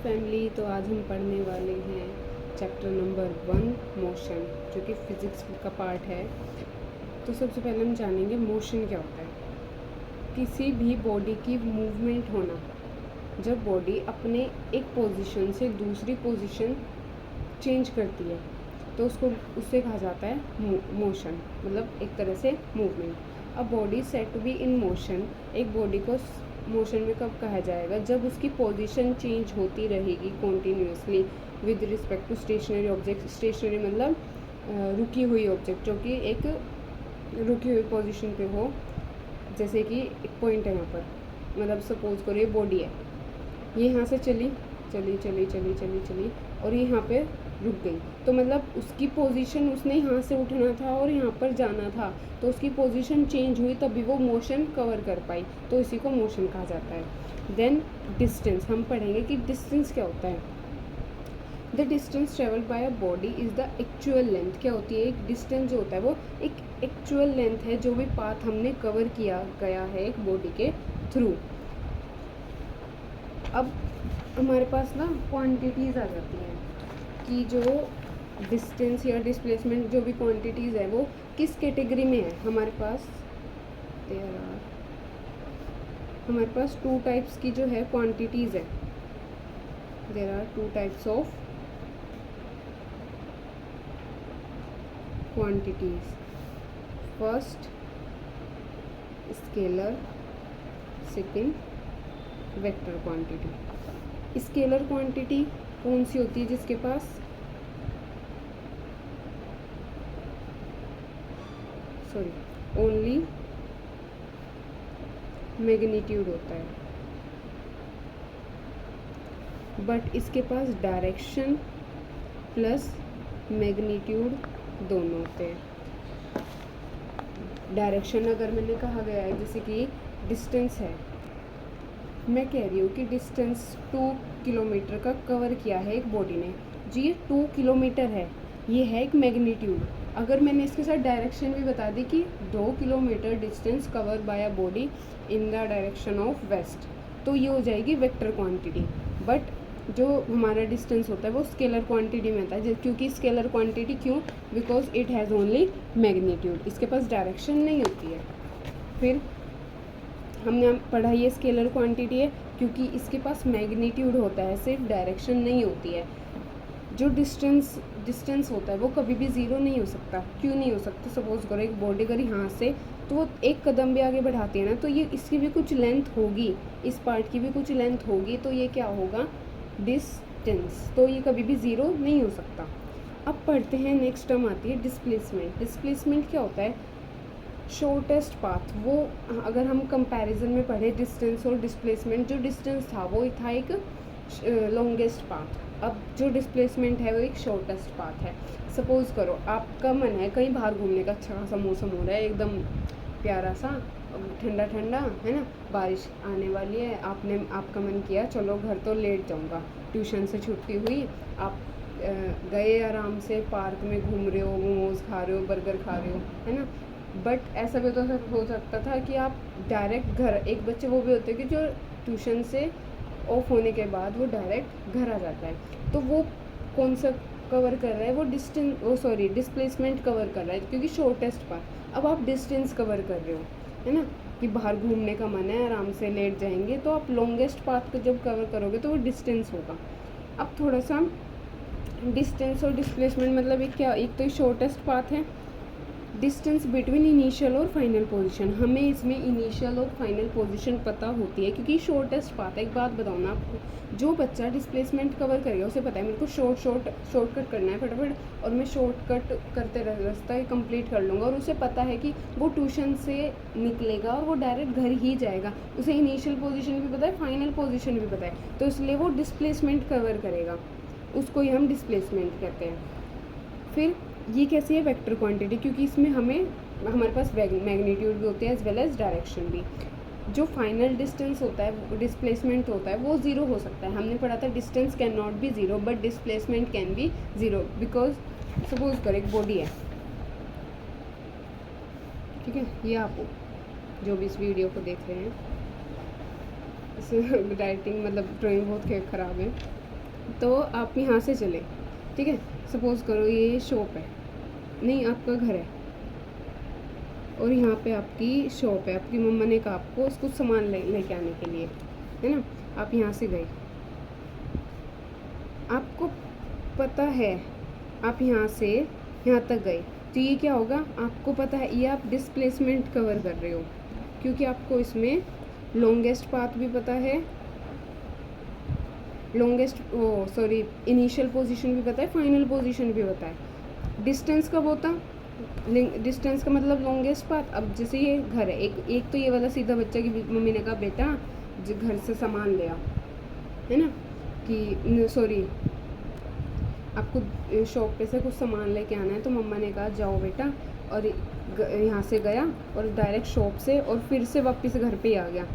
Family. तो आज हम पढ़ने वाले हैं चैप्टर नंबर 1 मोशन, जो कि फिज़िक्स का पार्ट है। तो सबसे पहले हम जानेंगे मोशन क्या होता है। किसी भी बॉडी की मूवमेंट होना, जब बॉडी अपने एक पोजीशन से दूसरी पोजीशन चेंज करती है तो उससे कहा जाता है मोशन, मतलब एक तरह से movement. A body set to be in motion, एक बॉडी को मोशन में कब कहा जाएगा, जब उसकी पोजीशन चेंज होती रहेगी continuously with respect to stationary object. Stationary मतलब रुकी हुई ऑब्जेक्ट, जो कि एक रुकी हुई पोजीशन पे हो। जैसे कि एक पॉइंट है यहाँ पर, मतलब सपोज करो ये बॉडी है, ये यहाँ से चली चली चली चली चली चली और ये यहाँ पे रुक गई, तो मतलब उसकी पोजीशन, उसने यहाँ से उठना था और यहाँ पर जाना था, तो उसकी पोजीशन चेंज हुई तभी वो मोशन कवर कर पाई, तो इसी को मोशन कहा जाता है। देन डिस्टेंस, हम पढ़ेंगे कि डिस्टेंस क्या होता है। The distance travelled by a body is the actual length. क्या होती है, एक डिस्टेंस जो होता है वो एक एक्चुअल लेंथ है, जो भी पाथ हमने कवर किया गया है एक बॉडी के थ्रू। अब हमारे पास ना क्वांटिटीज़ आ जाती हैं कि जो डिस्टेंस या डिस्प्लेसमेंट, जो भी क्वांटिटीज़ है वो किस कैटेगरी में है। हमारे पास टू टाइप्स की जो है क्वांटिटीज़ है। There are two types of quantities. First scalar, second vector quantity. Scalar quantity कौन सी होती है, जिसके पास ओनली मैग्नीट्यूड होता है, बट इसके पास डायरेक्शन प्लस मैग्नीट्यूड दोनों होते हैं। डायरेक्शन अगर मैंने कहा गया है, जैसे कि डिस्टेंस है, मैं कह रही हूँ कि डिस्टेंस 2 किलोमीटर का कवर किया है एक बॉडी ने जी, ये 2 किलोमीटर है, ये है एक मैग्नीट्यूड। अगर मैंने इसके साथ डायरेक्शन भी बता दी कि 2 kilometre distance cover by a body in the direction of west, तो ये हो जाएगी वेक्टर क्वांटिटी। बट जो हमारा डिस्टेंस होता है वो स्केलर क्वांटिटी में आता है, क्योंकि स्केलर क्वांटिटी क्यों, because it has only magnitude, इसके पास डायरेक्शन नहीं होती है। फिर हमने पढ़ा ये स्केलर क्वांटिटी है क्योंकि इसके पास मैग्नीट्यूड होता है, सिर्फ डायरेक्शन नहीं होती है। जो डिस्टेंस होता है वो कभी भी ज़ीरो नहीं हो सकता। क्यों नहीं हो सकता, सपोज करो एक बॉडी अगर यहाँ से, तो वो एक कदम भी आगे बढ़ाती है ना, तो ये इसकी भी कुछ लेंथ होगी, इस पार्ट की भी कुछ लेंथ होगी, तो ये क्या होगा, डिस्टेंस, तो ये कभी भी ज़ीरो नहीं हो सकता। अब पढ़ते हैं, नेक्स्ट टर्म आती है डिस्प्लेसमेंट। डिस्प्लेसमेंट क्या होता है, शॉर्टेस्ट पाथ। वो अगर हम कंपैरिजन में पढ़े डिस्टेंस और डिस्प्लेसमेंट, जो डिस्टेंस था वो था एक लॉन्गेस्ट पाथ, अब जो डिस्प्लेसमेंट है वो एक शॉर्टेस्ट पाथ है। सपोज करो आपका मन है कहीं बाहर घूमने का, अच्छा खासा मौसम हो रहा है, एकदम प्यारा सा ठंडा ठंडा है ना, बारिश आने वाली है, आपका मन किया चलो घर तो लेट जाऊंगा, ट्यूशन से छुट्टी हुई, आप गए आराम से पार्क में घूम रहे हो, मोमोज खा रहे हो, बर्गर खा रहे हो, है ना। बट ऐसा भी तो हो सकता था कि आप डायरेक्ट घर, एक बच्चे वो भी होते हैं कि जो ट्यूशन से ऑफ होने के बाद वो डायरेक्ट घर आ जाता है, तो वो कौन सा कवर कर रहा है, वो डिस्प्लेसमेंट कवर कर रहा है, क्योंकि शॉर्टेस्ट पाथ। अब आप डिस्टेंस कवर कर रहे हो, है ना, कि बाहर घूमने का मन है, आराम से लेट जाएंगे, तो आप लॉन्गेस्ट पाथ को जब कवर करोगे तो वो डिस्टेंस होगा। अब थोड़ा सा डिस्टेंस और डिस्प्लेसमेंट मतलब एक तो शॉर्टेस्ट पाथ है, डिस्टेंस बिटवीन इनिशियल और फाइनल पोजीशन। हमें इसमें इनिशियल और फाइनल पोजीशन पता होती है क्योंकि शॉर्टेस्ट पाथ है। एक बात बताओ ना आपको, जो बच्चा डिस्प्लेसमेंट कवर करेगा उसे पता है मेरे को शॉर्टकट करना है फटाफट, और मैं शॉर्टकट करते रास्ता कंप्लीट कर लूँगा, और उसे पता है कि वो ट्यूशन से निकलेगा और वो डायरेक्ट घर ही जाएगा, उसे इनिशियल पोजीशन भी पता है, फाइनल पोजीशन भी पता है, तो इसलिए वो डिस्प्लेसमेंट कवर करेगा, उसको ही हम डिस्प्लेसमेंट कहते हैं। फिर ये कैसी है, वेक्टर क्वांटिटी, क्योंकि इसमें हमारे पास मैग्नीट्यूड भी होते हैं एज वेल एज डायरेक्शन भी। जो फाइनल डिस्टेंस होता है, डिस्प्लेसमेंट होता है, वो ज़ीरो हो सकता है। हमने पढ़ा था distance can not be zero but displacement can be zero, because suppose कर एक बॉडी है, ठीक है, ये आप जो भी इस वीडियो को देख रहे हैं, राइटिंग मतलब ड्राइंग बहुत ख़राब है, तो आप यहाँ से चले, ठीक है, सपोज करो ये शॉप है, नहीं आपका घर है और यहाँ पे आपकी शॉप है, आपकी मम्मा ने कहा आपको कुछ सामान लेके आने के लिए, है ना। आप यहाँ से गए, आपको पता है आप यहाँ से यहाँ तक गए, तो ये क्या होगा, आपको पता है ये आप डिस्प्लेसमेंट कवर कर रहे हो, क्योंकि आपको इसमें लॉन्गेस्ट पाथ भी पता है, इनिशियल पोजीशन भी पता है, फाइनल पोजीशन भी पता है। डिस्टेंस कब होता, डिस्टेंस का मतलब लॉन्गेस्ट पाथ। अब जैसे ये घर है, एक तो ये वाला सीधा बच्चा की मम्मी ने कहा बेटा जो घर से सामान ले आ, है ना, कि सॉरी आपको शॉप पे से कुछ सामान लेके आना है, तो मम्मा ने कहा जाओ बेटा, और यहाँ से गया और डायरेक्ट शॉप से और फिर से वापस घर पे ही आ गया।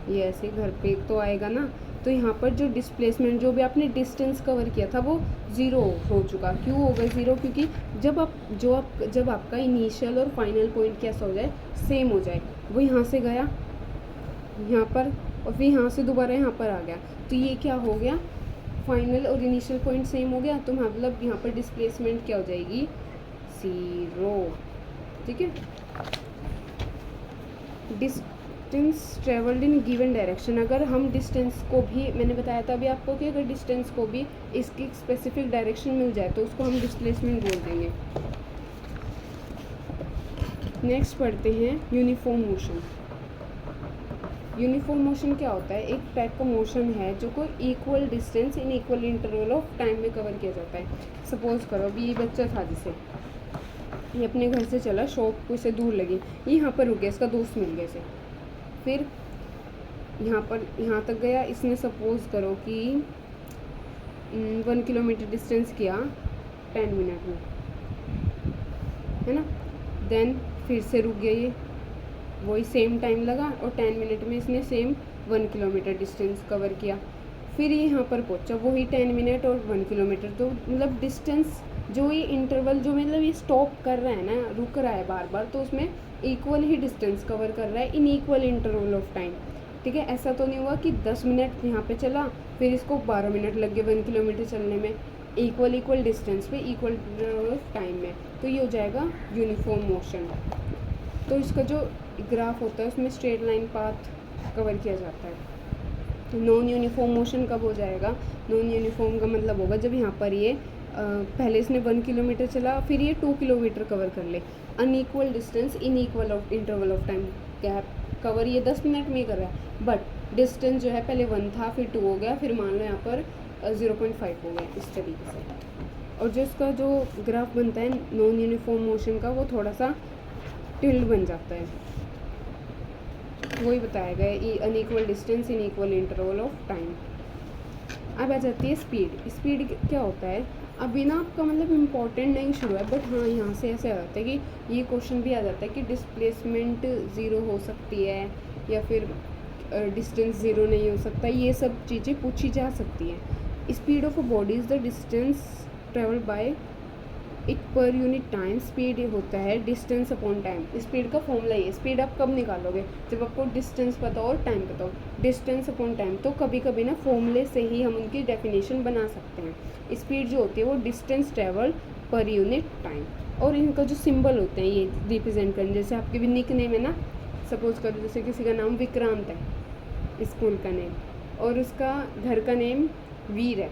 ये ऐसे घर पे तो आएगा ना, तो यहाँ पर जो डिस्प्लेसमेंट जो भी आपने डिस्टेंस कवर किया था वो ज़ीरो हो चुका। क्यों हो गया ज़ीरो, क्योंकि जब आपका इनिशियल और फाइनल पॉइंट कैसा हो जाए, सेम हो जाए। वो यहाँ से गया यहाँ पर और फिर यहाँ से दोबारा यहाँ पर आ गया, तो ये क्या हो गया, फाइनल और इनिशियल पॉइंट सेम हो गया, तो मतलब यहाँ पर डिस्प्लेसमेंट क्या हो जाएगी, ज़ीरो, ठीक है। Distance travelled in given direction, अगर हम डिस्टेंस को भी, मैंने बताया था अभी आपको कि अगर डिस्टेंस को भी इसकी स्पेसिफिक डायरेक्शन मिल जाए तो उसको हम डिस्प्लेसमेंट बोल देंगे। नेक्स्ट पढ़ते हैं यूनिफॉर्म मोशन। यूनिफॉर्म मोशन क्या होता है, एक टाइप का मोशन है जो कोई equal distance in equal interval of time में कवर किया जाता है। सपोज करो अभी ये बच्चा था, जिसे ये अपने घर से चला, शॉप को से दूर लगी, ये यहाँ पर रुक गया, इसका दोस्त मिल गया इसे, फिर यहाँ तक गया, इसने सपोज करो कि 1 किलोमीटर डिस्टेंस किया 10 मिनट में, है ना। देन फिर से रुक गया, ये वही सेम टाइम लगा और 10 मिनट में इसने सेम 1 किलोमीटर डिस्टेंस कवर किया। फिर ये यहाँ पर पहुँचा, वही 10 मिनट और 1 किलोमीटर, तो मतलब डिस्टेंस जो ये इंटरवल जो मतलब ये स्टॉप कर रहा है ना, रुक रहा है बार बार, तो उसमें इक्वल ही डिस्टेंस कवर कर रहा है इन इक्वल इंटरवल ऑफ टाइम, ठीक है। ऐसा तो नहीं हुआ कि 10 मिनट यहाँ पे चला फिर इसको 12 मिनट लग गए 1 किलोमीटर चलने में, इक्वल डिस्टेंस पे इक्वल इंटरवल ऑफ टाइम में, तो ये हो जाएगा यूनिफॉर्म मोशन। तो इसका जो ग्राफ होता है उसमें स्ट्रेट लाइन पाथ कवर किया जाता है। नॉन यूनिफॉर्म मोशन कब हो जाएगा, नॉन यूनिफॉर्म का मतलब होगा जब यहाँ पर ये पहले इसने 1 किलोमीटर चला फिर ये 2 किलोमीटर कवर कर ले, unequal distance in equal interval of time, gap cover ये 10 मिनट में ही कर रहा है, बट डिस्टेंस जो है पहले 1 था फिर 2 हो गया, फिर मान लो यहाँ पर 0.5 हो गया, इस तरीके से। और जो इसका जो ग्राफ बनता है नॉन यूनिफॉर्म मोशन का, वो थोड़ा सा टिल्ड बन जाता है, वही बताया गया, unequal distance in equal interval of time. अब आ जाती है स्पीड। स्पीड क्या होता है, अभी ना आपका मतलब इम्पॉर्टेंट नहीं शुरू है, बट हाँ यहाँ से ऐसे आ जाता है कि ये क्वेश्चन भी आ जाता है कि डिस्प्लेसमेंट ज़ीरो हो सकती है या फिर डिस्टेंस ज़ीरो नहीं हो सकता, ये सब चीज़ें पूछी जा सकती हैं। Speed of a body is the distance travel by it per unit time. Speed होता है डिस्टेंस अपॉन टाइम। स्पीड का फॉर्मूला ये, स्पीड आप कब निकालोगे, जब आपको डिस्टेंस पता हो और टाइम पता हो, डिस्टेंस अपॉन टाइम। तो कभी कभी ना फॉर्मूले से ही हम उनकी डेफिनेशन बना सकते हैं। स्पीड जो होती है वो distance travel per unit time, और इनका जो सिंबल होते हैं ये रिप्रेजेंट करने, जैसे आपके भी निक नेम है ना, सपोज करो जैसे किसी का नाम विक्रांत है, स्कूल का नेम, और उसका घर का नेम वीर है,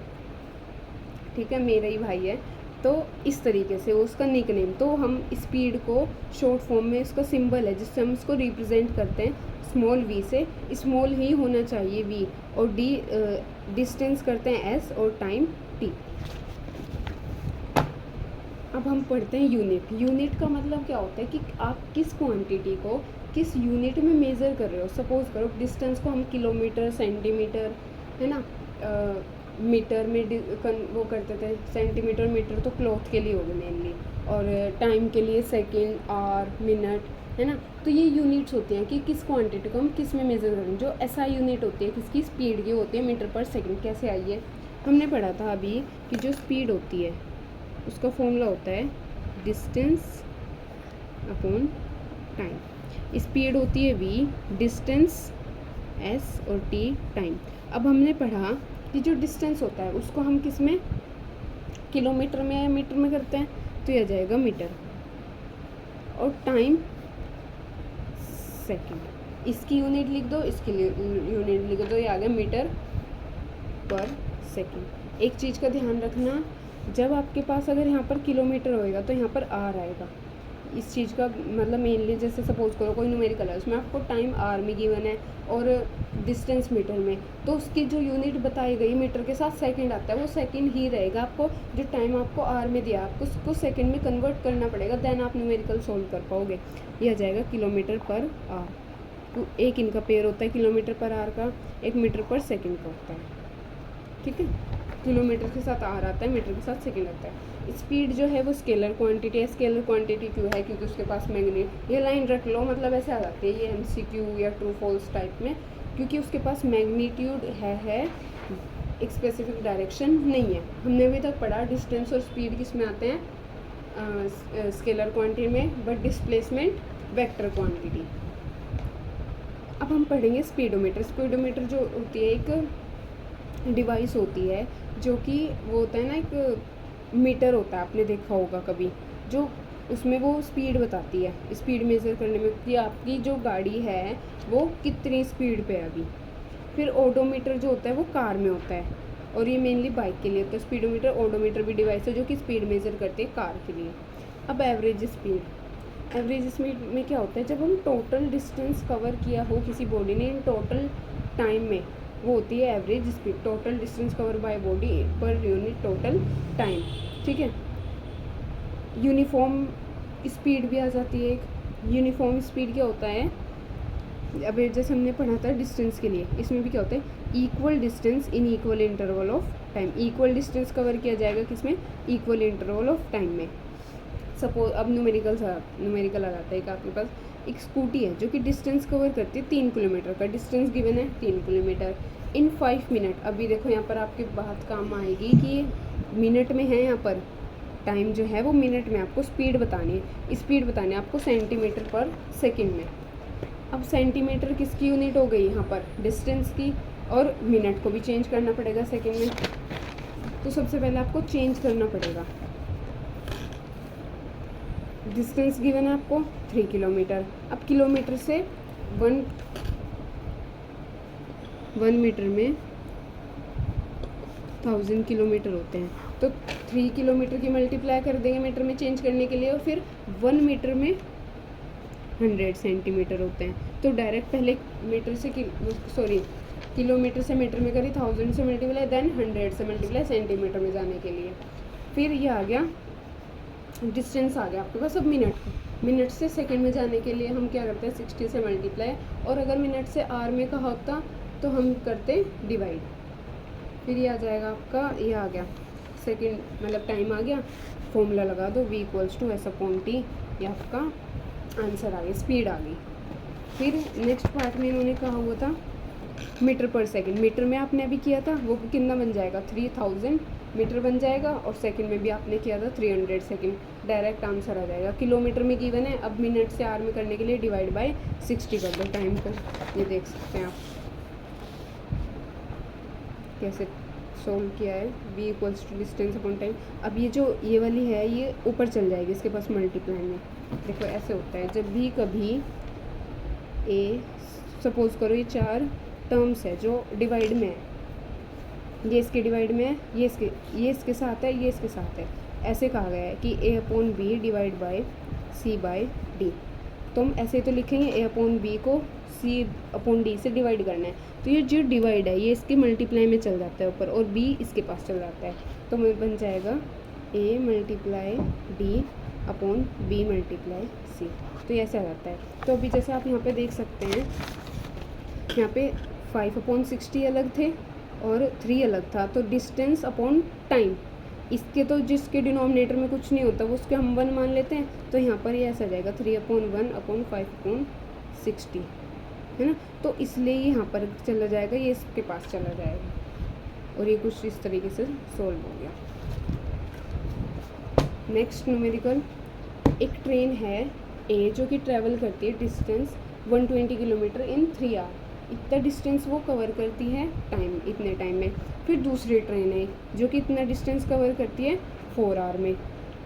ठीक है, मेरा ही भाई है, तो इस तरीके से उसका निक नेम, तो हम स्पीड को शॉर्ट फॉर्म में उसका सिंबल है जिससे हम उसको रिप्रेजेंट करते हैं स्मॉल वी से, स्मॉल ही होना चाहिए वी, और डी डिस्टेंस करते हैं एस और टाइम टी। अब हम पढ़ते हैं यूनिट। यूनिट का मतलब क्या होता है कि आप किस क्वांटिटी को किस यूनिट में मेज़र कर रहे हो। सपोज करो डिस्टेंस को हम किलोमीटर, सेंटीमीटर, है ना, मीटर में वो करते थे, सेंटीमीटर मीटर तो क्लॉथ के लिए हो गए मेनली, और टाइम के लिए सेकंड, आवर, मिनट, है ना। तो ये यूनिट्स होती हैं कि किस क्वांटिटी को हम किस में मेज़र करें। जो ऐसा यूनिट होती है किसकी, स्पीड की होती है, मीटर पर सेकंड। कैसे आई है, हमने पढ़ा था अभी कि जो स्पीड होती है उसका फॉर्मूला होता है डिस्टेंस अपॉन टाइम। स्पीड होती है v, डिस्टेंस s और t, टाइम। अब हमने पढ़ा कि जो डिस्टेंस होता है उसको हम किस में, किलोमीटर में या मीटर में करते हैं, तो यह जाएगा मीटर। और टाइम सेकंड, इसकी यूनिट लिख दो, इसकी यूनिट लिख दो, ये आ गया मीटर पर सेकंड। एक चीज़ का ध्यान रखना, जब आपके पास अगर यहाँ पर किलोमीटर होएगा तो यहाँ पर आर आएगा। इस चीज़ का मतलब मेनली, जैसे सपोज करो कोई न्यूमेरिकल है, उसमें आपको टाइम आर में गिवन है और डिस्टेंस मीटर में, तो उसकी जो यूनिट बताई गई मीटर के साथ सेकंड आता है, वो सेकंड ही रहेगा। आपको जो टाइम आपको आर में दिया, आपको उसको सेकंड में कन्वर्ट करना पड़ेगा, देन आप न्यूमेरिकल सोल्व कर पाओगे। यह आ जाएगा किलोमीटर पर आर। तो एक इनका पेयर होता है किलोमीटर पर आर का, एक मीटर पर सेकेंड का होता है। ठीक है, किलोमीटर के साथ आर आता है, मीटर के साथ सेकंड आता है। स्पीड जो है वो स्केलर क्वांटिटी है। स्केलर क्वांटिटी क्यों है, क्योंकि उसके पास मैग्नीट, ये लाइन रख लो, मतलब ऐसे आ जाती है ये एमसीक्यू या ट्रू फॉल्स टाइप में, क्योंकि उसके पास मैग्नीट्यूड है, एक स्पेसिफिक डायरेक्शन नहीं है। हमने अभी तक पढ़ा डिस्टेंस और स्पीड किस में आते हैं, स्केलर क्वांटिटी में, बट डिस्प्लेसमेंट वेक्टर क्वांटिटी। अब हम पढ़ेंगे स्पीडोमीटर। स्पीडोमीटर जो होती है एक डिवाइस होती है, जो कि वो होता है ना, एक मीटर होता है, आपने देखा होगा कभी, जो उसमें वो स्पीड बताती है, स्पीड मेज़र करने में कि आपकी जो गाड़ी है वो कितनी स्पीड पे है अभी। फिर ओडोमीटर जो होता है वो कार में होता है, और ये मेनली बाइक के लिए होता है। स्पीडोमीटर, ओडोमीटर भी डिवाइस है जो कि स्पीड मेज़र करते हैं कार के लिए। अब एवरेज स्पीड, एवरेज स्पीड में क्या होता है, जब हम टोटल डिस्टेंस कवर किया हो किसी बॉडी ने इन टोटल टाइम में, वो होती है average speed. Total distance cover by body per unit total time. ठीक है, यूनिफॉर्म स्पीड भी आ जाती है एक। यूनिफॉर्म स्पीड क्या होता है, अब जैसे हमने पढ़ा था डिस्टेंस के लिए, इसमें भी क्या होता है, equal distance in equal interval of time. Equal distance cover किया जाएगा किसमें, इक्वल इंटरवल ऑफ टाइम में। सपोज अब न्यूमेरिकल आ जाता है, एक आपके पास एक स्कूटी है जो कि डिस्टेंस कवर करती है 3 किलोमीटर का, डिस्टेंस गिवन है 3 किलोमीटर इन 5 मिनट। अभी देखो यहाँ पर आपकी बात काम आएगी कि मिनट में है, यहाँ पर टाइम जो है वो मिनट में, आपको स्पीड बतानी है, स्पीड बतानी है आपको सेंटीमीटर पर सेकंड में। अब सेंटीमीटर किसकी यूनिट हो गई यहाँ पर, डिस्टेंस की, और मिनट को भी चेंज करना पड़ेगा सेकंड में। तो सबसे पहले आपको चेंज करना पड़ेगा। डिस्टेंस गिवन है आपको 3 किलोमीटर। अब किलोमीटर से 1 मीटर में 1000 किलोमीटर होते हैं, तो 3 किलोमीटर की मल्टीप्लाई कर देंगे मीटर में चेंज करने के लिए, और फिर 1 मीटर में 100 सेंटीमीटर होते हैं। तो डायरेक्ट पहले मीटर से किलोमीटर से मीटर में करी, 1000 से मल्टीप्लाई, देन 100 से मल्टीप्लाई सेंटीमीटर में जाने के लिए। फिर ये आ गया डिस्टेंस, आ गया आपके पास। अब मिनट से सेकंड में जाने के लिए हम क्या करते हैं, 60 से मल्टीप्लाई, और अगर मिनट से आर में कहा होता तो हम करते डिवाइड। फिर ये आ जाएगा आपका, ये आ गया सेकंड, मतलब टाइम आ गया, फॉर्मूला लगा दो v = s/t, ये आपका आंसर आ गया, स्पीड आ गई। फिर नेक्स्ट पार्ट में इन्होंने कहा हुआ था मीटर पर सेकंड। मीटर में आपने अभी किया था वो कितना बन जाएगा, 3000 मीटर बन जाएगा, और सेकंड में भी आपने किया था 300 सेकंड। डायरेक्ट आंसर आ जाएगा। किलोमीटर में गिवन है, अब मिनट से आर में करने के लिए डिवाइड बाय 60 कर दो टाइम को। ये देख सकते हैं आप कैसे सोल्व किया है, v = डिस्टेंस अपॉन टाइम। अब ये वाली है, ये ऊपर चल जाएगी इसके पास मल्टीप्लाई में। देखो ऐसे होता है, जब भी कभी सपोज करो ये 4 टर्म्स है जो डिवाइड में है, ये इसके डिवाइड में है, ये इसके साथ है, ये इसके साथ है। ऐसे कहा गया है कि a/b डिवाइड बाय c/d। तो हम ऐसे तो लिखेंगे a/b को c/d से डिवाइड करना है, तो ये जो डिवाइड है ये इसके मल्टीप्लाई में चल जाता है ऊपर, और b इसके पास चल जाता है, तो बन जाएगा a × d/b × c। तो ऐसे आ जाता है। तो अभी जैसे आप यहाँ पे देख सकते हैं, यहाँ पे 5/60 अलग थे और 3 अलग था, तो डिस्टेंस अपॉन टाइम, इसके तो जिसके डिनोमिनेटर में कुछ नहीं होता वो उसके हम 1 मान लेते हैं, तो यहाँ पर ये ऐसा जाएगा 3/1/5/60, है ना। तो इसलिए ये यहाँ पर चला जाएगा, ये इसके पास चला जाएगा, और ये कुछ इस तरीके से सोल्व हो गया। नेक्स्ट न्यूमेरिकल, एक ट्रेन है ए जो कि ट्रैवल करती है डिस्टेंस 120 किलोमीटर इन 3 आवर। इतना डिस्टेंस वो कवर करती है टाइम, इतने टाइम में। फिर दूसरी ट्रेन है जो कि इतना डिस्टेंस कवर करती है 4 आवर में।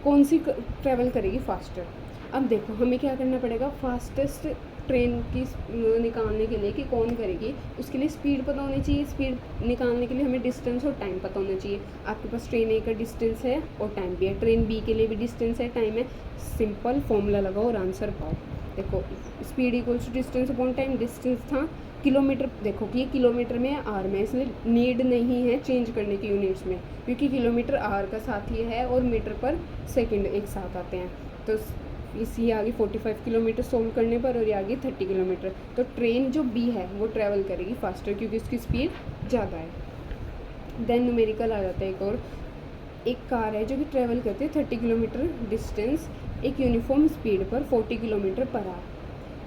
कौन सी ट्रैवल करेगी फास्टर? अब देखो हमें क्या करना पड़ेगा, फास्टेस्ट ट्रेन की निकालने के लिए कि कौन करेगी, उसके लिए स्पीड पता होनी चाहिए। स्पीड निकालने के लिए हमें डिस्टेंस और टाइम पता होना चाहिए। आपके पास ट्रेन ए का डिस्टेंस है और टाइम भी है, ट्रेन बी के लिए भी डिस्टेंस है, टाइम है। सिंपल फॉर्मूला लगाओ और आंसर पाओ। देखो speed equals to distance upon time. Distance था किलोमीटर, देखो कि ये किलोमीटर में आर में, इसलिए नीड नहीं है चेंज करने की यूनिट्स में, क्योंकि किलोमीटर आर का साथ ही है और मीटर पर सेकंड एक साथ आते हैं। तो इसी आगे 45 किलोमीटर सोल्व करने पर, और ये आगे 30 किलोमीटर। तो ट्रेन जो बी है वो ट्रैवल करेगी फास्टर क्योंकि उसकी स्पीड ज़्यादा है। देन न्यूमेरिकल आ जाता है एक और। एक कार है जो कि ट्रैवल करती है 30 किलोमीटर डिस्टेंस एक यूनिफॉर्म स्पीड पर 40 किलोमीटर पर आवर।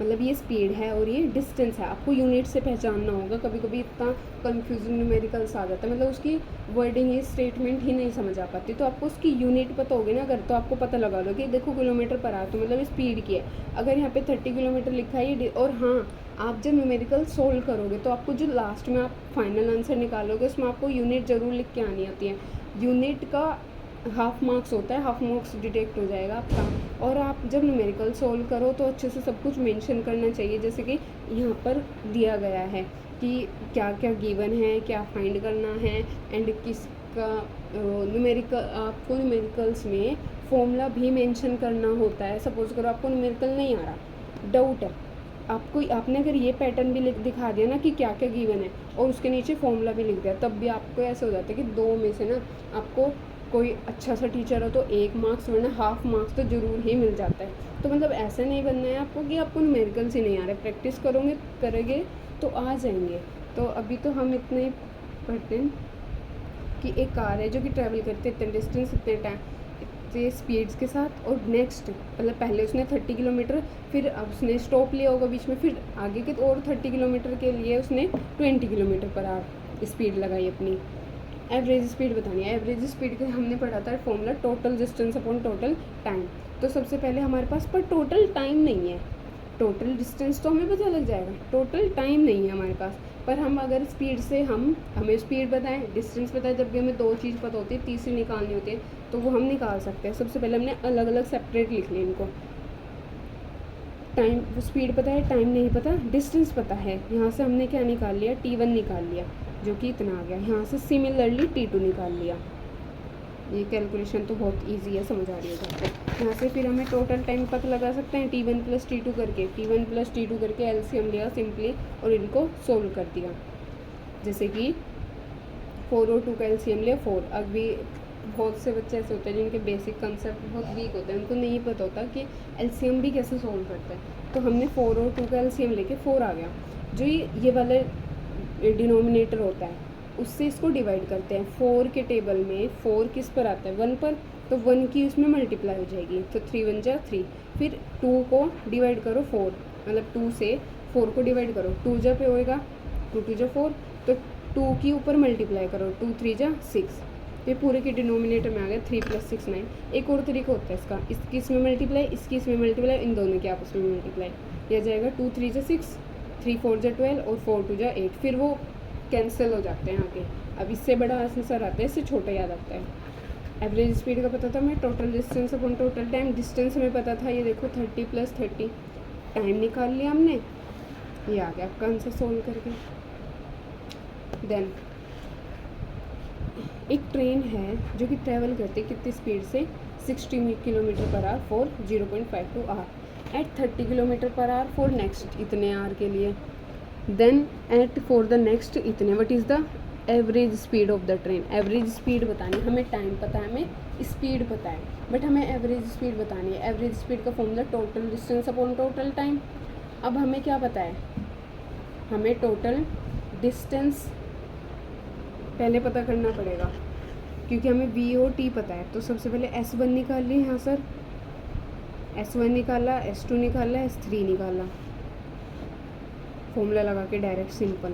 मतलब ये स्पीड है और ये डिस्टेंस है, आपको यूनिट से पहचानना होगा। कभी कभी इतना कंफ्यूजिंग न्यूमेरिकल्स आ जाता है, मतलब उसकी वर्डिंग ही स्टेटमेंट ही नहीं समझ आ पाती। तो आपको उसकी यूनिट पता होगी ना अगर, तो आपको पता लगा लो कि देखो किलोमीटर पर आवर, तो मतलब स्पीड की है। अगर यहाँ पे 30 किलोमीटर लिखा है और हाँ, आप जब न्यूमेरिकल सोल्व करोगे तो आपको जो लास्ट में आप फाइनल आंसर निकालोगे उसमें आपको यूनिट ज़रूर लिख के आनी आती है। यूनिट का हाफ मार्क्स होता है, हाफ मार्क्स डिटेक्ट हो जाएगा आपका। और आप जब न्यूमेरिकल सोल्व करो तो अच्छे से सब कुछ मेंशन करना चाहिए, जैसे कि यहाँ पर दिया गया है कि क्या क्या गिवन है, क्या फाइंड करना है, एंड किसका न्यूमेरिकल, आपको न्यूमेरिकल्स में फॉर्मूला भी मेंशन करना होता है। सपोज करो आपको न्यूमेरिकल नहीं आ रहा, डाउट है आपको, आपने अगर ये पैटर्न भी लिख दिखा दिया ना कि क्या क्या गिवन है और उसके नीचे फॉर्मूला भी लिख दिया, तब भी आपको ऐसे हो जाता है कि दो में से ना आपको कोई अच्छा सा टीचर हो तो 1 मार्क्स वरना हाफ मार्क्स तो ज़रूर ही मिल जाता है। तो मतलब ऐसा नहीं बनना है आपको कि आपको न्यूमेरिकल्स ही नहीं आ रहे, प्रैक्टिस करेंगे तो आ जाएंगे। तो अभी तो हम इतने ही पढ़ते हैं कि एक कार है जो कि ट्रैवल करते इतने डिस्टेंस, इतने टाइम, इतने स्पीड्स के साथ। और नेक्स्ट मतलब पहले उसने 30 किलोमीटर, फिर अब उसने स्टॉप लिया होगा बीच में, फिर आगे के और 30 किलोमीटर के लिए उसने 20 किलोमीटर पर आवर स्पीड लगाई अपनी। एवरेज स्पीड बतानी है। एवरेज स्पीड के हमने पढ़ा था formula total distance upon total time. तो सबसे पहले हमारे पास पर टोटल टाइम नहीं है, टोटल डिस्टेंस तो हमें पता लग जाएगा, टोटल टाइम नहीं है हमारे पास। पर हम अगर स्पीड से हमें स्पीड बताएं, डिस्टेंस बताएं, जब भी हमें दो चीज़ पता होती है, तीसरी निकालनी होती है तो वो हम निकाल सकते हैं। सबसे पहले हमने अलग अलग सेपरेट लिख लिया इनको। टाइम, स्पीड पता है, टाइम नहीं पता, डिस्टेंस पता है। यहाँ से हमने क्या निकाल लिया, T1 निकाल लिया जो कि इतना आ गया। यहाँ से सिमिलरली T2 निकाल लिया। ये कैलकुलेशन तो बहुत इजी है, समझ आ रही है आपको। यहाँ से फिर हमें टोटल टाइम पता लगा सकते हैं T1 + T2 करके, T1 + T2 करके एलसीएम लिया सिंपली और इनको सोल्व कर दिया। जैसे कि 4 और 2 का एलसीएम लिया 4। अभी बहुत से बच्चे ऐसे होते हैं जिनके बेसिक कंसेप्ट बहुत वीक होते हैं, उनको नहीं पता होता कि एलसीएम भी कैसे सोल्व करते हैं। तो हमने 4 और 2 का एलसीएम लेके 4 आ गया। जो ये वाला डिनोमिनेटर होता है उससे इसको डिवाइड करते हैं। 4 के टेबल में 4 किस पर आता है, 1 पर, तो 1 की उसमें मल्टीप्लाई हो जाएगी, तो 3 × 1 = 3। फिर 2 को डिवाइड करो 4, मतलब 2 से 4 को डिवाइड करो, 2 × पे होएगा, 2 × 2 = 4, तो 2 के ऊपर मल्टीप्लाई करो, 2 × 3 = 6। ये पूरे के डिनोमिनेटर में आ गया 3 + 6 9। एक और तरीका होता है इसका, इसकी इसमें मल्टीप्लाई, इसकी इसमें मल्टीप्लाई, इन दोनों के आपस में मल्टीप्लाई। यह जाएगा 2 × 3 = 6, 3 × 4 = 12 और 4 × 2 = 8। फिर वो कैंसिल हो जाते हैं आगे। अब इससे बड़ा आंसर आता है, इससे छोटा याद आता है। एवरेज स्पीड का पता था हमें, total distance upon total time. Distance हमें पता था, ये देखो 30 + 30, टाइम निकाल लिया हमने, ये आ गया आपका आंसर सोल्व करके। देन एक ट्रेन है जो कि ट्रैवल करती है कितनी स्पीड से, 60 kilometre per hour for 0.52 hour at 30 kilometre per hour for next इतने आवर के लिए। Then at for the next इतने, what is the average speed of the train. Average speed बतानी, हमें टाइम पता है, हमें स्पीड पता है, बट हमें एवरेज स्पीड बतानी है। एवरेज स्पीड का formula total distance upon total time. अब हमें क्या पता है, हमें टोटल डिस्टेंस पहले पता करना पड़ेगा क्योंकि हमें V और T पता है। तो सबसे पहले S1 निकाल ली यहाँ सर, S1 निकाला, S2 निकाला, S3 निकाला, फॉर्मूला लगा के डायरेक्ट सिंपल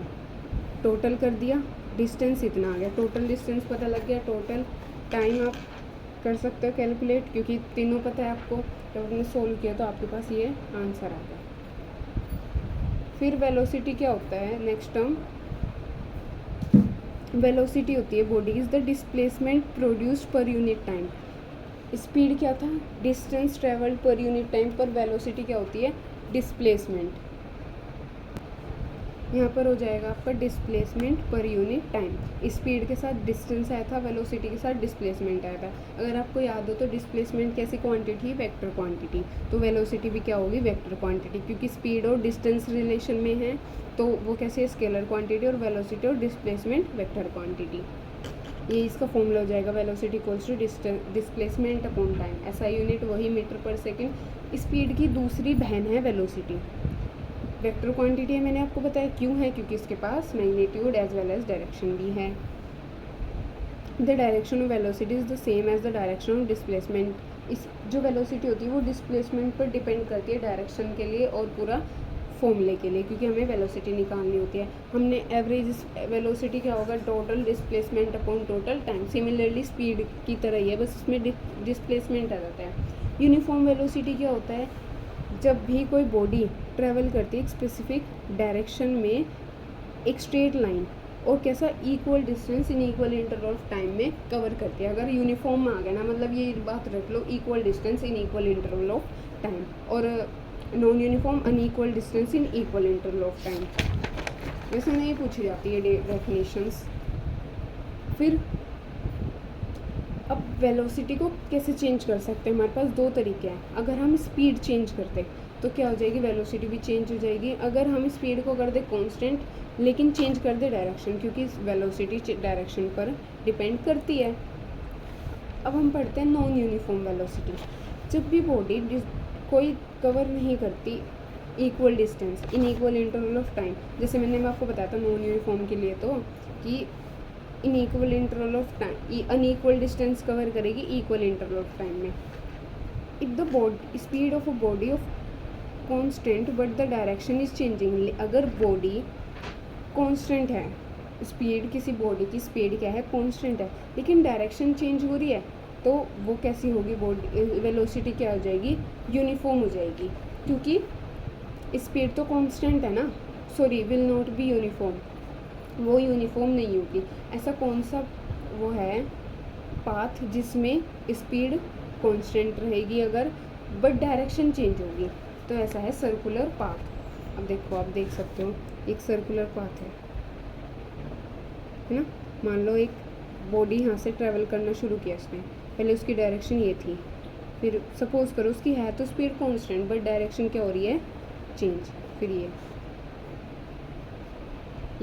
टोटल कर दिया। डिस्टेंस इतना आ गया, टोटल डिस्टेंस पता लग गया। टोटल टाइम आप कर सकते हो कैलकुलेट, क्योंकि तीनों पता है आपको। जब आपने सोल्व किया तो आपके पास ये आंसर आ गया। फिर वेलोसिटी क्या होता है, नेक्स्ट टर्म वेलोसिटी होती है body is the displacement produced per unit time. Speed क्या था, distance travelled per unit time, पर वेलोसिटी क्या होती है, डिस्प्लेसमेंट। यहाँ पर हो जाएगा आपका displacement per unit time. Speed के साथ डिस्टेंस आया था, वेलोसिटी के साथ डिस्प्लेसमेंट आया था। अगर आपको याद हो तो डिस्प्लेसमेंट कैसी क्वांटिटी, वेक्टर क्वांटिटी, तो वेलोसिटी भी क्या होगी, वेक्टर क्वांटिटी, क्योंकि स्पीड और डिस्टेंस रिलेशन में है तो वो कैसे है, स्केलर क्वांटिटी, और वेलोसिटी और डिस्प्लेसमेंट वेक्टर क्वांटिटी। ये इसका फॉर्मूला हो जाएगा, velocity equals to displacement upon time. ऐसा यूनिट वही मीटर पर सेकेंड। स्पीड की दूसरी बहन है वेलोसिटी। वेक्टर क्वांटिटी है, मैंने आपको बताया क्यों है, क्योंकि इसके पास magnitude as well as direction भी है। The direction of velocity is the same as the direction of displacement. इस जो वेलोसिटी होती है वो डिस्प्लेसमेंट पर डिपेंड करती है डायरेक्शन के लिए और पूरा फॉर्मूले के लिए, क्योंकि हमें वेलोसिटी निकालनी होती है। हमने एवरेज वेलोसिटी क्या होगा, total displacement upon total time. Similarly speed की तरह ही है, बस इसमें डिस्प्लेसमेंट आ जाता है। यूनिफॉर्म वेलोसिटी क्या होता है, जब भी कोई बॉडी ट्रेवल करती है एक स्पेसिफिक डायरेक्शन में एक स्ट्रेट लाइन और कैसा equal distance in equal interval of time में कवर करती है। अगर यूनिफॉर्म में आ गया ना, मतलब ये बात रख लो, equal distance in equal interval of time, और non uniform unequal distance in equal interval of time. वैसे नहीं पूछी जाती है डेफिनेशंस। फिर अब वेलोसिटी को कैसे चेंज कर सकते हैं, हमारे पास दो तरीके हैं। अगर हम स्पीड चेंज करते तो क्या हो जाएगी, वेलोसिटी भी चेंज हो जाएगी। अगर हम स्पीड को कर दे कांस्टेंट लेकिन चेंज कर दे डायरेक्शन, क्योंकि वेलोसिटी डायरेक्शन पर डिपेंड करती है। अब हम पढ़ते हैं नॉन यूनिफॉर्म वेलोसिटी। जब भी बॉडी कोई कवर नहीं करती equal distance in equal interval of time, जैसे मैं आपको बताया था नॉन यूनिफॉर्म के लिए तो कि इन equal interval of time unequal distance cover करेगी इक्वल इंटरवल ऑफ टाइम में। If the body speed of a body of constant but the direction is changing. अगर बॉडी कांस्टेंट है, स्पीड किसी बॉडी की स्पीड क्या है, कांस्टेंट है, लेकिन डायरेक्शन चेंज हो रही है, तो वो कैसी होगी, बॉडी वेलोसिटी क्या हो जाएगी, यूनिफॉर्म हो जाएगी, क्योंकि स्पीड तो कांस्टेंट है ना। Sorry, will not be uniform, वो यूनिफॉर्म नहीं होगी। ऐसा कौन सा वो है पाथ जिसमें स्पीड कांस्टेंट रहेगी अगर बट डायरेक्शन चेंज होगी, तो ऐसा है सर्कुलर पाथ। अब देखो, आप देख सकते हो एक सर्कुलर पाथ है ना। मान लो एक बॉडी यहाँ से ट्रैवल करना शुरू किया उसने, पहले उसकी डायरेक्शन ये थी, फिर सपोज करो उसकी है तो स्पीड कांस्टेंट बट डायरेक्शन क्या हो रही है, चेंज। फिर ये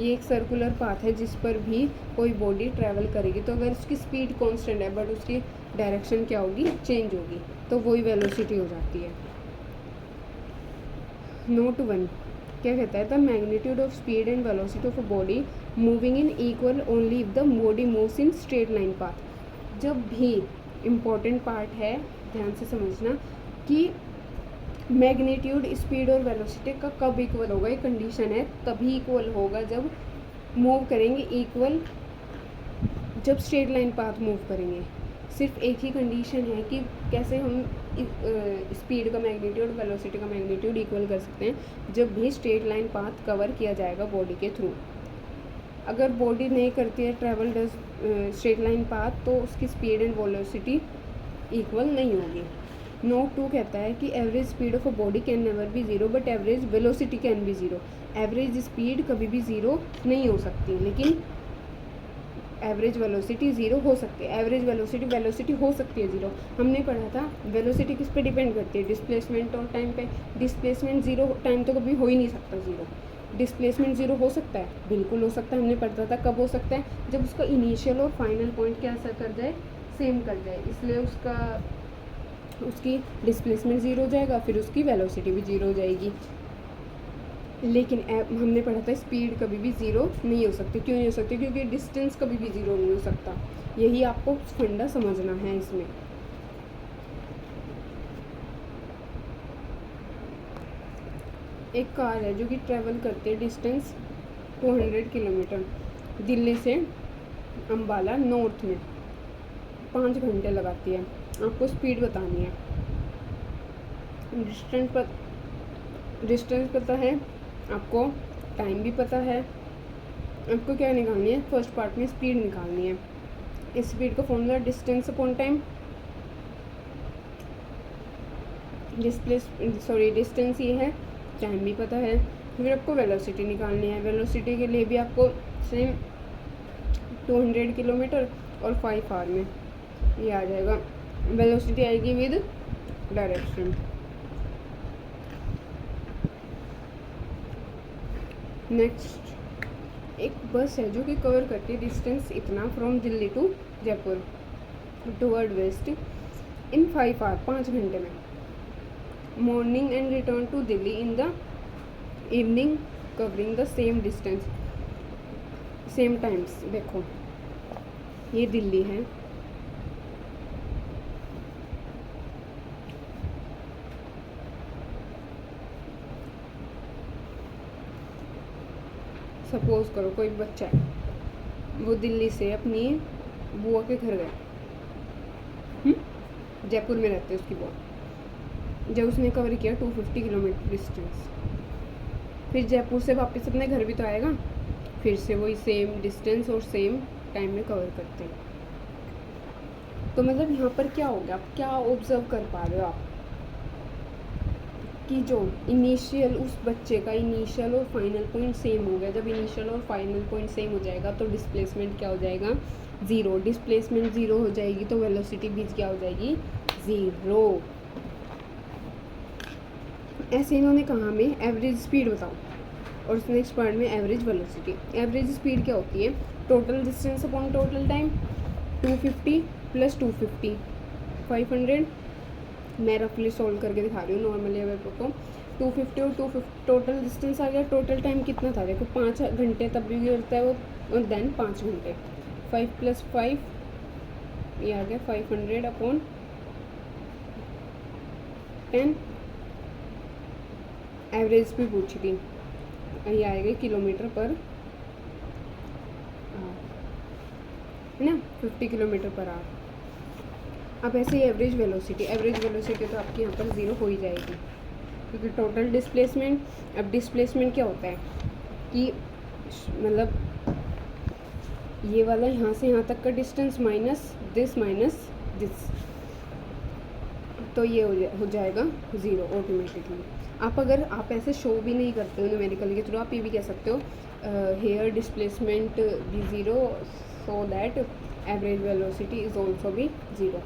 एक सर्कुलर पाथ है जिस पर भी कोई बॉडी ट्रैवल करेगी, तो अगर उसकी स्पीड कांस्टेंट है बट उसकी डायरेक्शन क्या होगी, चेंज होगी, तो वही वेलोसिटी हो जाती है। नोट 1 क्या कहता है, the magnitude of speed and velocity of a body moving in equal only if the body moves in straight line path. जब भी इम्पॉर्टेंट पार्ट है, ध्यान से समझना कि मैग्नीट्यूड स्पीड और वेलोसिटी का कब इक्वल होगा, ये कंडीशन है, तभी इक्वल होगा जब मूव करेंगे इक्वल, जब स्ट्रेट लाइन पाथ मूव करेंगे। सिर्फ एक ही कंडीशन है कि कैसे हम स्पीड का मैग्नीट्यूड वेलोसिटी का मैग्नीट्यूड इक्वल कर सकते हैं, जब भी स्ट्रेट लाइन पाथ कवर किया जाएगा बॉडी के थ्रू। अगर बॉडी नहीं करती है travel does straight line path, तो उसकी स्पीड एंड वेलोसिटी इक्वल नहीं होगी। नोट 2 कहता है कि average speed of a body can never be zero but average velocity can be zero. Average speed कभी भी ज़ीरो नहीं हो सकती, लेकिन एवरेज वेलोसिटी ज़ीरो हो सकती है। एवरेज वेलोसिटी हो सकती है ज़ीरो। हमने पढ़ा था वेलोसिटी किस पे डिपेंड करती है, डिस्प्लेसमेंट और टाइम पे। डिस्प्लेसमेंट ज़ीरो टाइम तो कभी हो ही नहीं सकता ज़ीरो। डिस्प्लेसमेंट ज़ीरो हो सकता है, बिल्कुल हो सकता है। हमने पढ़ा था कब हो सकता है, जब उसका इनिशियल और फाइनल पॉइंट क्या ऐसा कर जाए, सेम कर जाए, इसलिए उसकी डिस्प्लेसमेंट ज़ीरो हो जाएगा, फिर उसकी वेलोसिटी भी ज़ीरो हो जाएगी। लेकिन हमने पढ़ा था स्पीड कभी भी ज़ीरो नहीं हो सकती। क्यों नहीं हो सकती, क्योंकि डिस्टेंस कभी भी ज़ीरो नहीं हो सकता। यही आपको फंडा समझना है इसमें। एक कार है जो कि ट्रैवल करती है डिस्टेंस 200 किलोमीटर, दिल्ली से अम्बाला नॉर्थ में 5 घंटे लगाती है। आपको स्पीड बतानी है। डिस्टेंस पता है आपको टाइम भी पता है, आपको क्या निकालनी है, फर्स्ट पार्ट में स्पीड निकालनी है। इस स्पीड का formula distance upon time, distance ये है, टाइम भी पता है। फिर आपको वेलोसिटी निकालनी है। वेलोसिटी के लिए भी आपको सेम 200 किलोमीटर और 5 आवर में ये आ जाएगा। वेलोसिटी आएगी विद डायरेक्शन। नेक्स्ट एक बस है जो कि कवर करती है डिस्टेंस इतना from Delhi to Jaipur toward west in 5 hour, 5 घंटे में। Morning and return to Delhi in the evening covering the same distance, same times. देखो ये दिल्ली है, सपोज करो कोई बच्चा है, वो दिल्ली से अपनी बुआ के घर गया, जयपुर में रहते उसकी बुआ। जब उसने कवर किया 250 किलोमीटर डिस्टेंस, फिर जयपुर से वापस अपने घर भी तो आएगा, फिर से वही सेम डिस्टेंस और सेम टाइम में कवर करते हैं। तो मतलब यहाँ पर क्या हो गया, आप क्या ऑब्जर्व कर पा रहे हो आप कि जो इनिशियल उस बच्चे का इनिशियल और फाइनल पॉइंट सेम हो गया। जब इनिशियल और फाइनल पॉइंट सेम हो जाएगा तो डिस्प्लेसमेंट क्या हो जाएगा, ज़ीरो। डिस्प्लेसमेंट ज़ीरो हो जाएगी तो वेलोसिटी भी क्या हो जाएगी, ज़ीरो। ऐसे इन्होंने कहा हमें एवरेज स्पीड बताओ, और उस नेक्स्ट पार्ट में एवरेज वेलोसिटी। एवरेज स्पीड क्या होती है, total distance upon total time. 250 plus 250 500। मैं रफली सोल्व करके दिखा रही हूँ नॉर्मली अगर को। 250 और 250 टोटल डिस्टेंस आ गया। टोटल टाइम कितना था, देखो 5 घंटे तब भी होता है वो, और देन 5 घंटे। 5 + 5 ये आ गया 500 अपॉन 10। एवरेज भी पूछी थी, ये आएगा किलोमीटर पर है ना, 50 किलोमीटर पर आवर। अब ऐसे ही एवरेज वेलोसिटी तो आपकी यहाँ पर ज़ीरो हो ही जाएगी, क्योंकि टोटल डिस्प्लेसमेंट। अब डिस्प्लेसमेंट क्या होता है कि मतलब ये वाला यहाँ से यहाँ तक का डिस्टेंस माइनस दिस, तो ये हो जाएगा ज़ीरो ऑटोमेटिकली। अगर आप ऐसे शो भी नहीं करते हो न्यूमेरिकली के थ्रू, आप ये भी कह सकते हो here displacement be zero so that average velocity is also भी ज़ीरो।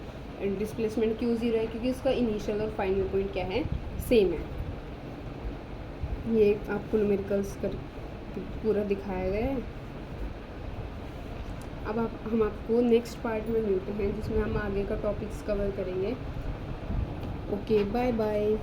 डिस्प्लेसमेंट क्यों ज़ीरो है, क्योंकि इसका इनिशियल और फाइनल पॉइंट क्या है, सेम है। ये आपको न्यूमेरिकल्स कर पूरा दिखाया गया है। अब हम आपको नेक्स्ट पार्ट में मिलते हैं, जिसमें हम आगे का टॉपिक्स कवर करेंगे। Okay, bye bye.